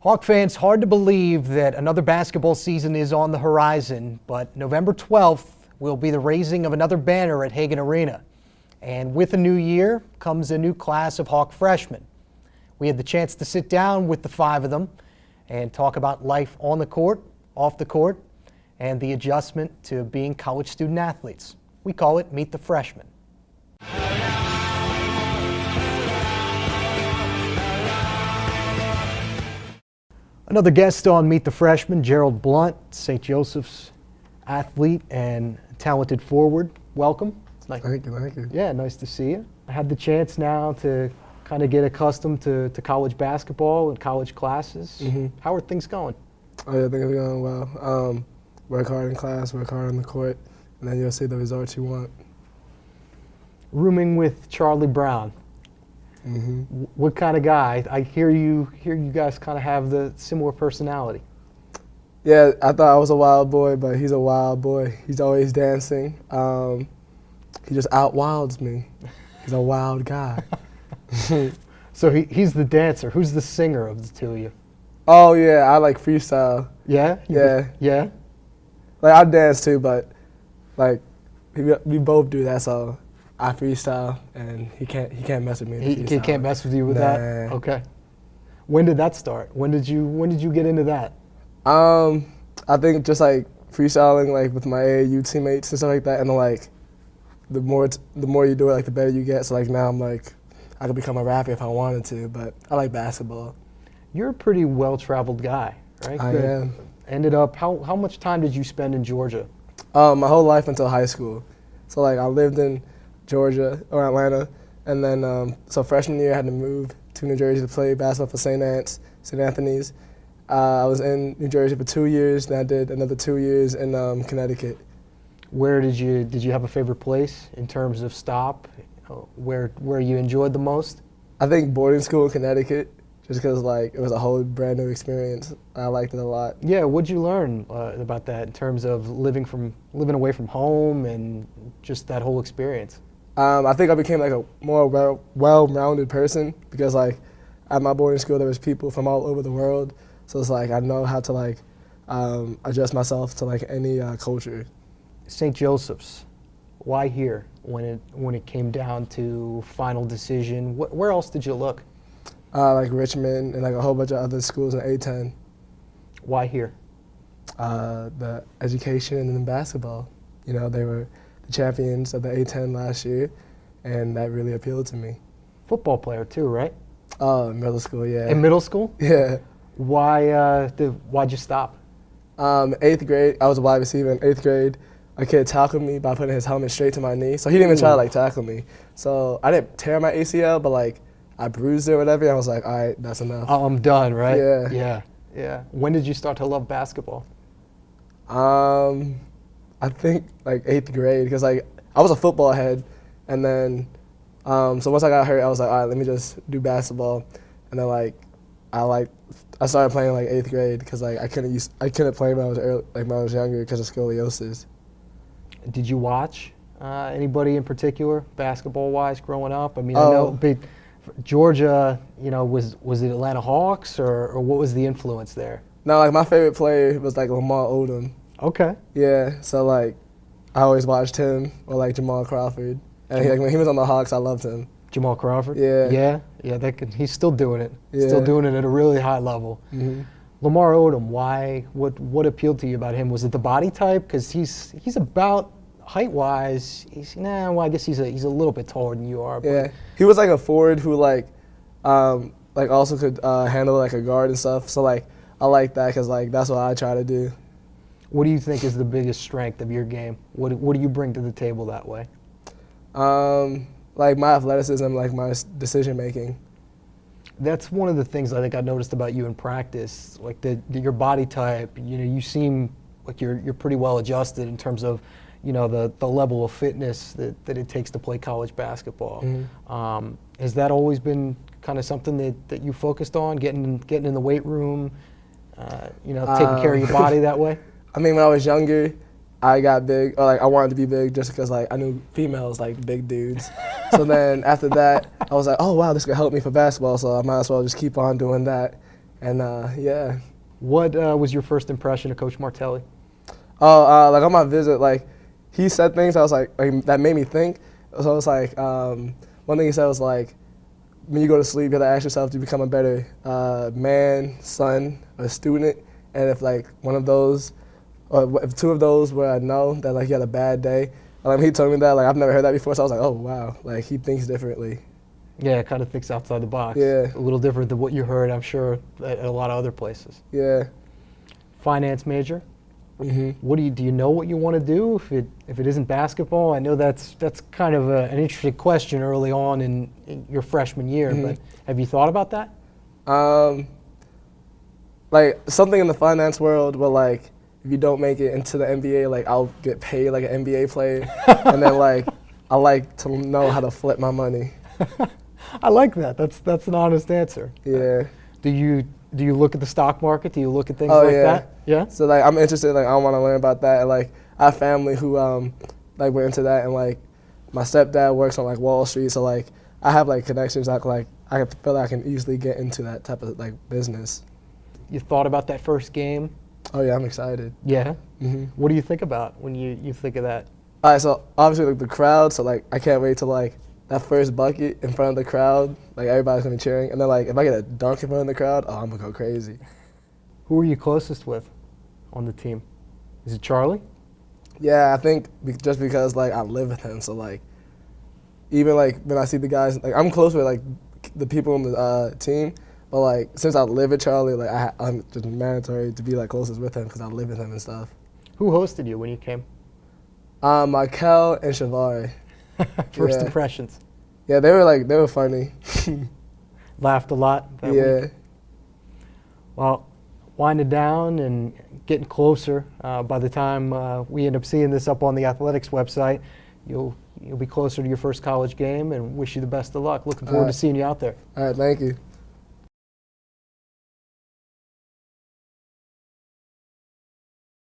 Hawk fans, hard to believe that another basketball season is on the horizon, but November 12th will be the raising of another banner at Hagan Arena. And with a new year comes a new class of Hawk freshmen. We had the chance to sit down with the 5 of them and talk about life on the court, off the court, and the adjustment to being college student athletes. We call it Meet the Freshmen. Another guest on Meet the Freshmen, Gerald Blount, St. Joseph's athlete and talented forward. Welcome. Thank you. Yeah, nice to see you. I had the chance now to kind of get accustomed to college basketball and college classes. Mm-hmm. How are things going? Oh yeah, things are going well. Work hard in class, work hard on the court, and then you'll see the results you want. Rooming with Charlie Brown. Mm-hmm. What kind of guy? I hear you guys kind of have the similar personality. Yeah, I thought I was a wild boy, but he's a wild boy. He's always dancing. He just out-wilds me. He's a wild guy. So he's the dancer. Who's the singer of the two of you? Oh yeah, I like freestyle. Yeah? Yeah? Like I dance too, but like we both do that, so I freestyle and he can't mess with me. He can't mess with you with that? Okay. When did that start? When did you get into that? I think just like freestyling like with my AAU teammates and stuff like that, and then like the more you do it, like the better you get. So like now I'm like I could become a rapper if I wanted to, but I like basketball. You're a pretty well-traveled guy, right? I am. Ended up, how much time did you spend in Georgia? My whole life until high school. So like I lived in Georgia or Atlanta, and then so freshman year I had to move to New Jersey to play basketball for St. Anthony's. I was in New Jersey for 2 years, then I did another 2 years in Connecticut. Where did you have a favorite place in terms of stop? Where you enjoyed the most? I think boarding school in Connecticut, just because like it was a whole brand new experience. I liked it a lot. Yeah, what'd you learn about that in terms of living away from home and just that whole experience? I think I became like a more well-rounded person because like at my boarding school there was people from all over the world, so it's like I know how to like adjust myself to like any culture. St. Joseph's, why here when it came down to final decision? Where else did you look? Like Richmond and like a whole bunch of other schools in A10. Why here? The education and then basketball. You know, they were the champions of the A10 last year, and that really appealed to me. Football player too, right? Middle school, yeah. In middle school? Yeah. Why'd you stop? 8th grade, I was a wide receiver in 8th grade. A kid tackled me by putting his helmet straight to my knee, so he didn't even try to like tackle me. So I didn't tear my ACL, but like I bruised it or whatever, and I was like, all right, that's enough. I'm done, right? Yeah. When did you start to love basketball? I think like 8th grade, because like I was a football head, and then so once I got hurt, I was like, all right, let me just do basketball, and then like I started playing like 8th grade because like I couldn't play when I was younger because of scoliosis. Did you watch anybody in particular basketball-wise growing up? I mean, I know Georgia, you know, was it Atlanta Hawks or what was the influence there? No, like my favorite player was like Lamar Odom. Okay. Yeah, so like I always watched him or like Jamal Crawford. And like when he was on the Hawks, I loved him. Jamal Crawford? Yeah. Yeah, he's still doing it. Yeah. Still doing it at a really high level. Mm-hmm. Lamar Odom, why? What appealed to you about him? Was it the body type? Because he's about height-wise. I guess he's a little bit taller than you are. But yeah, he was like a forward who like also could handle like a guard and stuff. So like I like that because like that's what I try to do. What do you think is the biggest strength of your game? What do you bring to the table that way? Like my athleticism, like my decision making. That's one of the things I think I noticed about you in practice, like your body type. You know, you seem like you're pretty well adjusted in terms of, you know, the level of fitness that it takes to play college basketball. Mm-hmm. Has that always been kind of something that you focused on, getting in the weight room, you know, taking care of your body that way? I mean, when I was younger, I got big, or like I wanted to be big just because like I knew females like big dudes. So then after that, I was like, oh wow, this could help me for basketball, so I might as well just keep on doing that. And yeah. What was your first impression of Coach Martelli? Oh, like on my visit, like he said things I was like that made me think. So it's like one thing he said was like, when you go to sleep, you have to ask yourself to become a better man, son, or student. And if like one of those, or if two of those were a no, that like you had a bad day. He told me that, like I've never heard that before, so I was like, oh wow, like he thinks differently. Yeah, it kind of thinks outside the box. Yeah. A little different than what you heard, I'm sure, at a lot of other places. Yeah. Finance major. Mhm. What do you know what you want to do if it isn't basketball? I know that's kind of an interesting question early on in your freshman year, but have you thought about that? Like something in the finance world where like if you don't make it into the NBA, like I'll get paid like an NBA player, and then like I like to know how to flip my money. I like that. That's an honest answer. Yeah. Do you look at the stock market? Do you look at things Oh, like yeah. that? Yeah. So like I'm interested, like I want to learn about that, and like I have family who like went into that, and like my stepdad works on like Wall Street, so like I have like connections that like I feel like I can easily get into that type of like business. You thought about that first game? Oh yeah, I'm excited. Yeah. Mhm. What do you think about when you think of that? All right, so obviously like the crowd, so like I can't wait to like that first bucket in front of the crowd, like everybody's gonna be cheering, and then like if I get a dunk in front of the crowd, oh I'm gonna go crazy. Who are you closest with on the team? Is it Charlie? Yeah, I think just because like I live with him, so like even like when I see the guys, like I'm close with like the people on the team, but like since I live with Charlie, like I'm just mandatory to be like closest with him because I live with him and stuff. Who hosted you when you came? Markel and Shavari. First Yeah. impressions. Yeah, they were funny. Laughed a lot that Yeah. week? Well, winding down and getting closer. By the time we end up seeing this up on the athletics website, you'll be closer to your first college game, and wish you the best of luck. Looking forward to seeing you out there. All right, thank you.